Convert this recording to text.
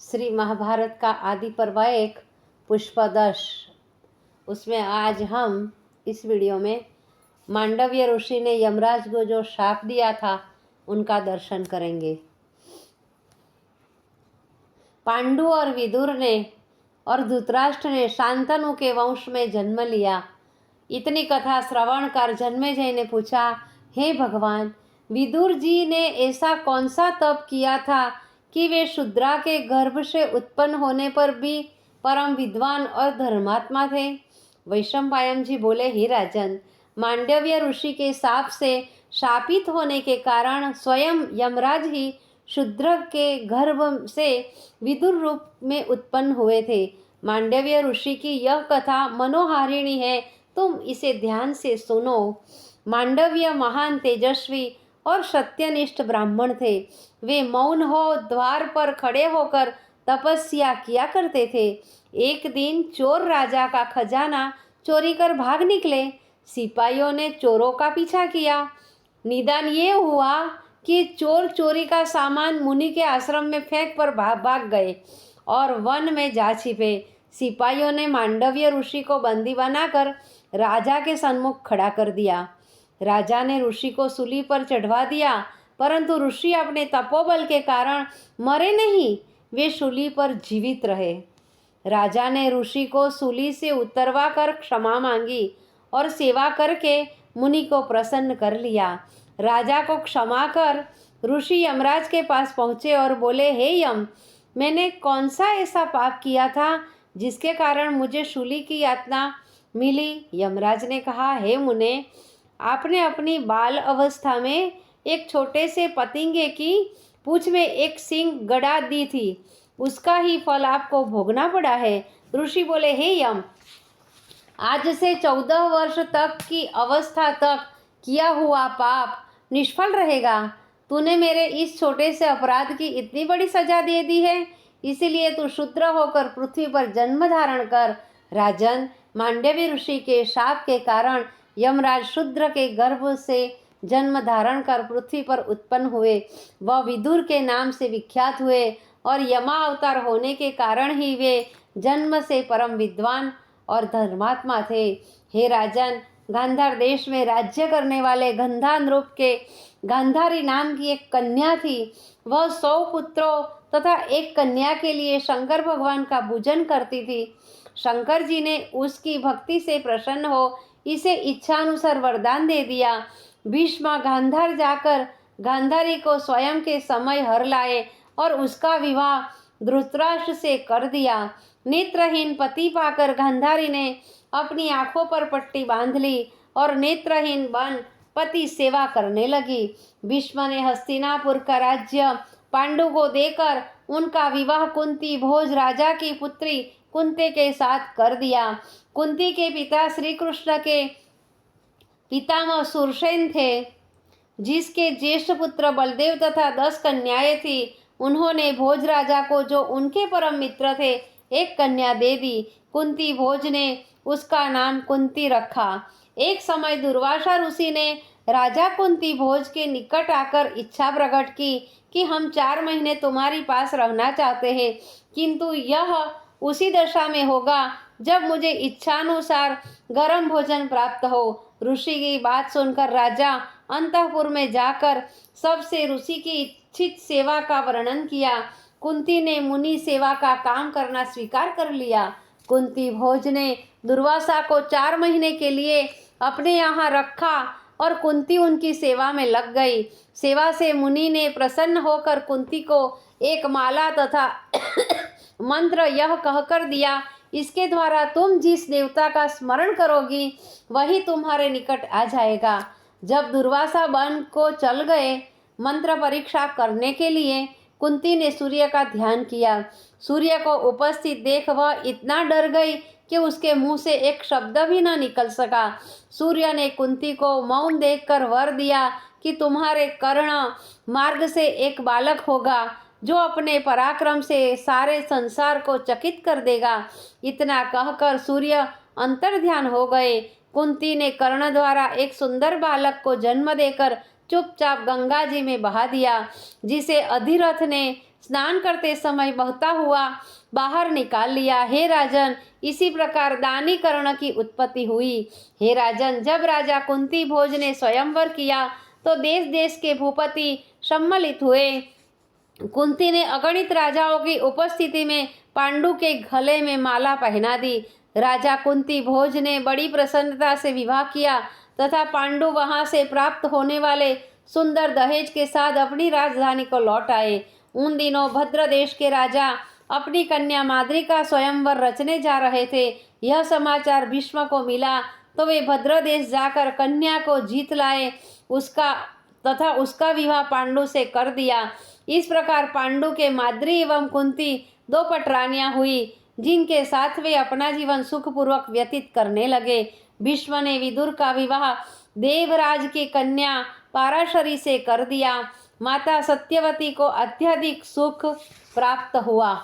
श्री महाभारत का आदि पर्व एक पुष्पदश। उसमें आज हम इस वीडियो में मांडव्य ऋषि ने यमराज को जो शाप दिया था उनका दर्शन करेंगे। पांडु और विदुर ने और धृतराष्ट्र ने शांतनु के वंश में जन्म लिया। इतनी कथा श्रवण कर जन्मेजय ने पूछा, हे भगवान, विदुर जी ने ऐसा कौन सा तप किया था कि वे शूद्रा के गर्भ से उत्पन्न होने पर भी परम विद्वान और धर्मात्मा थे। वैशंपायन जी बोले, हे राजन, मांडव्य ऋषि के शाप से शापित होने के कारण स्वयं यमराज ही शूद्र के गर्भ से विदुर रूप में उत्पन्न हुए थे। मांडव्य ऋषि की यह कथा मनोहारिणी है, तुम इसे ध्यान से सुनो। मांडव्य महान तेजस्वी और सत्यनिष्ठ ब्राह्मण थे। वे मौन हो द्वार पर खड़े होकर तपस्या किया करते थे। एक दिन चोर राजा का खजाना चोरी कर भाग निकले। सिपाहियों ने चोरों का पीछा किया। निदान ये हुआ कि चोर चोरी का सामान मुनि के आश्रम में फेंक कर भाग गए और वन में जा छिपे। सिपाहियों ने मांडव्य ऋषि को बंदी बनाकर राजा के सम्मुख खड़ा कर दिया। राजा ने ऋषि को सूली पर चढ़वा दिया, परंतु ऋषि अपने तपोबल के कारण मरे नहीं, वे सूली पर जीवित रहे। राजा ने ऋषि को सूली से उतरवा कर क्षमा मांगी और सेवा करके मुनि को प्रसन्न कर लिया। राजा को क्षमा कर ऋषि यमराज के पास पहुँचे और बोले, हे यम, मैंने कौन सा ऐसा पाप किया था जिसके कारण मुझे शूली की यातना मिली। यमराज ने कहा, हे मुने, आपने अपनी बाल अवस्था में एक छोटे से पतंगे की पूंछ में एक सींग गड़ा दी थी, उसका ही फल आपको भोगना पड़ा है। ऋषि बोले, हे यम, आज से 14 वर्ष तक की अवस्था तक किया हुआ पाप निष्फल रहेगा। तूने मेरे इस छोटे से अपराध की इतनी बड़ी सजा दे दी है, इसीलिए तू शूद्र होकर पृथ्वी पर जन्म धारण कर। राजन, मांडव्य ऋषि के शाप के कारण यमराज शूद्र के गर्भ से जन्म धारण कर पृथ्वी पर उत्पन्न हुए। वह विदुर के नाम से विख्यात हुए और यमा अवतार होने के कारण ही वे जन्म से परम विद्वान और धर्मात्मा थे। हे राजन, गांधार देश में राज्य करने वाले गंधार रूप के गांधारी नाम की एक कन्या थी। वह 100 पुत्रों तथा एक कन्या के लिए शंकर भगवान का पूजन करती थी। शंकर जी ने उसकी भक्ति से प्रसन्न हो इसे इच्छानुसार वरदान दे दिया। भीष्म गांधार जाकर गांधारी को स्वयं के समय हर लाए और उसका विवाह धृतराष्ट्र से कर दिया। नेत्रहीन पति पाकर गांधारी ने अपनी आंखों पर पट्टी बांध ली और नेत्रहीन बन पति सेवा करने लगी। भीष्म ने हस्तिनापुर का राज्य पांडु को देकर उनका विवाह कुंती भोज राजा की पुत्री कुंती के साथ कर दिया। कुंती के पिता श्री कृष्ण के पितामह सुरसेन थे, जिसके ज्येष्ठ पुत्र बलदेव तथा 10 कन्याएं थी। उन्होंने भोज राजा को, जो उनके परम मित्र थे, एक कन्या दे दी। कुंती भोज ने उसका नाम कुंती रखा। एक समय दुर्वासा ऋषि ने राजा कुंती भोज के निकट आकर इच्छा प्रकट की कि हम 4 महीने तुम्हारी पास रहना चाहते हैं, किंतु यह उसी दशा में होगा जब मुझे इच्छानुसार गर्म भोजन प्राप्त हो। ऋषि की बात सुनकर राजा अंतःपुर में जाकर सबसे ऋषि की इच्छित सेवा का वर्णन किया। कुंती ने मुनि सेवा का काम करना स्वीकार कर लिया। कुंती भोज ने दुर्वासा को 4 महीने के लिए अपने यहाँ रखा और कुंती उनकी सेवा में लग गई। सेवा से मुनि ने प्रसन्न होकर कुंती को एक माला तथा मंत्र यह कहकर दिया, इसके द्वारा तुम जिस देवता का स्मरण करोगी वही तुम्हारे निकट आ जाएगा। जब दुर्वासा वन को चल गए मंत्र परीक्षा करने के लिए, कुंती ने सूर्य का ध्यान किया। सूर्य को उपस्थित देख वह इतना डर गई कि उसके मुंह से एक शब्द भी न निकल सका। सूर्य ने कुंती को मौन देखकर वर दिया कि तुम्हारे कर्ण मार्ग से एक बालक होगा जो अपने पराक्रम से सारे संसार को चकित कर देगा। इतना कहकर सूर्य अंतर्ध्यान हो गए। कुंती ने कर्ण द्वारा एक सुंदर बालक को जन्म देकर चुपचाप गंगा जी में बहा दिया, जिसे अधिरथ ने स्नान करते समय बहता हुआ बाहर निकाल लिया। हे राजन, इसी प्रकार दानी कर्ण की उत्पत्ति हुई। हे राजन, जब राजा कुंती भोज ने स्वयंवर किया तो देश देश के भूपति सम्मिलित हुए। कुंती ने अगणित राजाओं की उपस्थिति में पांडु के गले में माला पहना दी। राजा कुंती भोज ने बड़ी प्रसन्नता से विवाह किया तथा पांडु वहां से प्राप्त होने वाले सुंदर दहेज के साथ अपनी राजधानी को लौट आए। उन दिनों भद्र देश के राजा अपनी कन्या माद्री का स्वयंवर रचने जा रहे थे। यह समाचार भीष्म को मिला तो वे भद्र देश जाकर कन्या को जीत लाए तथा उसका विवाह पांडु से कर दिया। इस प्रकार पांडु के माद्री एवं कुंती दो पटरानियां हुई जिनके साथ वे अपना जीवन सुखपूर्वक व्यतीत करने लगे। भीष्म ने विदुर का विवाह देवराज की कन्या पाराशरी से कर दिया। माता सत्यवती को अत्यधिक सुख प्राप्त हुआ।